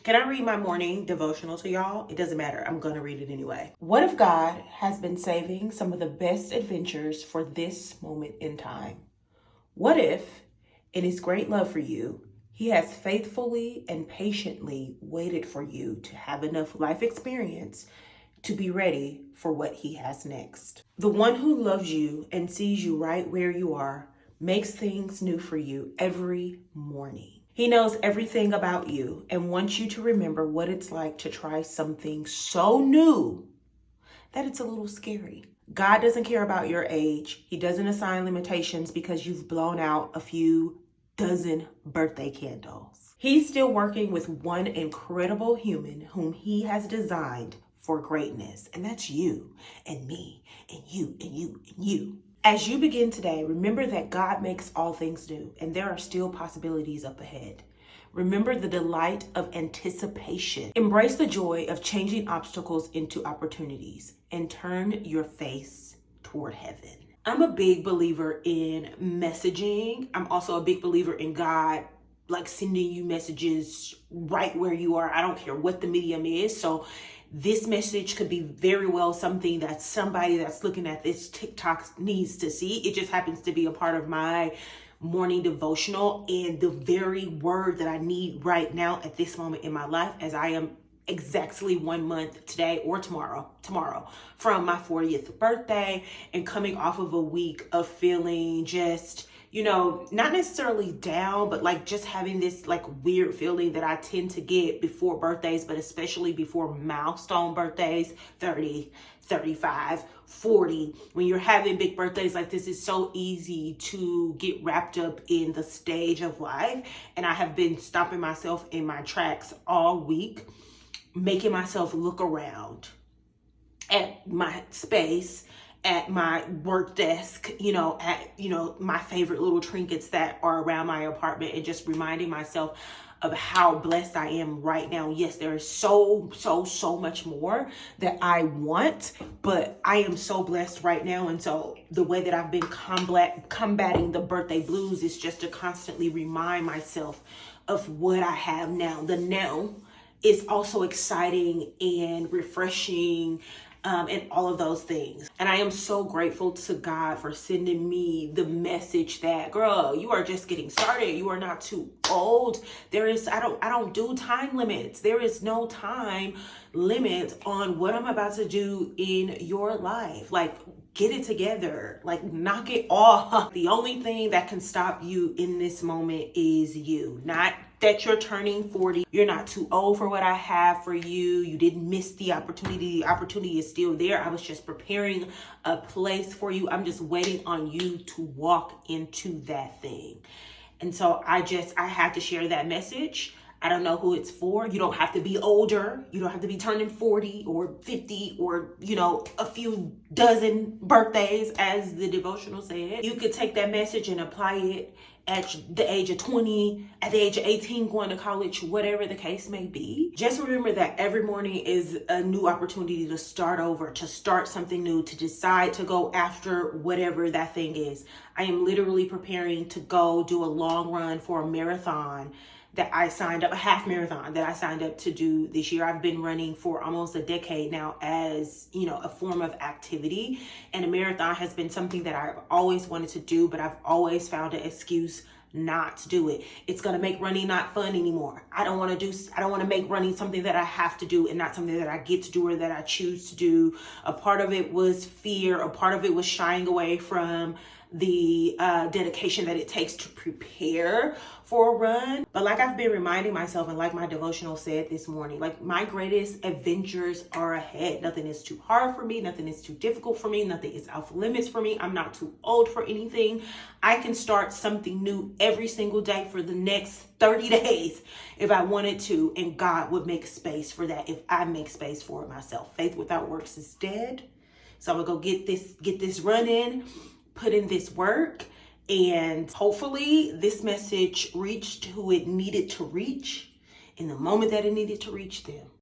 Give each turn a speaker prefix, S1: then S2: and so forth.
S1: Can I read my morning devotional to y'all? It doesn't matter. I'm going to read it anyway. What if God has been saving some of the best adventures for this moment in time? What if, in his great love for you, he has faithfully and patiently waited for you to have enough life experience to be ready for what he has next? The one who loves you and sees you right where you are makes things new for you every morning. He knows everything about you and wants you to remember what it's like to try something so new that it's a little scary. God doesn't care about your age. He doesn't assign limitations because you've blown out a few dozen birthday candles. He's still working with one incredible human whom he has designed for greatness, and that's you and me and you and you and you. As you begin today, remember that God makes all things new, and there are still possibilities up ahead. Remember the delight of anticipation. Embrace the joy of changing obstacles into opportunities and turn your face toward heaven. I'm a big believer in messaging. I'm also a big believer in God like sending you messages right where you are. I don't care what the medium is. So this message could be very well something that somebody that's looking at this TikTok needs to see. It just happens to be a part of my morning devotional and the very word that I need right now at this moment in my life, as I am exactly 1 month today or tomorrow from my 40th birthday, and coming off of a week of feeling just, not necessarily down, but like just having this like weird feeling that I tend to get before birthdays, but especially before milestone birthdays, 30, 35, 40. When you're having big birthdays like this, it's so easy to get wrapped up in the stage of life. And I have been stopping myself in my tracks all week, making myself look around at my space, at my work desk, my favorite little trinkets that are around my apartment, and just reminding myself of how blessed I am right now. Yes, there is so much more that I want, but I am so blessed right now. And so the way that I've been combating the birthday blues is just to constantly remind myself of what I have now. The now is also exciting and refreshing, and all of those things. And I am so grateful to God for sending me the message that, girl, you are just getting started. You are not too old. I don't do time limits. There is no time limit on what I'm about to do in your life. Like, get it together, like knock it off. The only thing that can stop you in this moment is you. Not that you're turning 40. You're not too old for what I have for you. You didn't miss the opportunity. The opportunity is still there. I was just preparing a place for you. I'm just waiting on you to walk into that thing. And so I had to share that message. I don't know who it's for. You don't have to be older. You don't have to be turning 40 or 50 or, a few dozen birthdays, as the devotional said. You could take that message and apply it at the age of 20, at the age of 18, going to college, whatever the case may be. Just remember that every morning is a new opportunity to start over, to start something new, to decide to go after whatever that thing is. I am literally preparing to go do a long run for a marathon that I signed up, a half marathon that I signed up to do this year. I've been running for almost a decade now as, a form of activity. And a marathon has been something that I've always wanted to do, but I've always found an excuse not to do it. It's going to make running not fun anymore. I don't want to make running something that I have to do and not something that I get to do or that I choose to do. A part of it was fear. A part of it was shying away from the dedication that it takes to prepare for a run. But like I've been reminding myself, and like my devotional said this morning, like my greatest adventures are ahead. Nothing is too hard for me. Nothing is too difficult for me. Nothing is off limits for me. I'm not too old for anything. I can start something new every single day for the next 30 days if I wanted to, and God would make space for that if I make space for it myself. Faith without works is dead. So I'm gonna go get this run in, put in this work, and hopefully this message reached who it needed to reach in the moment that it needed to reach them.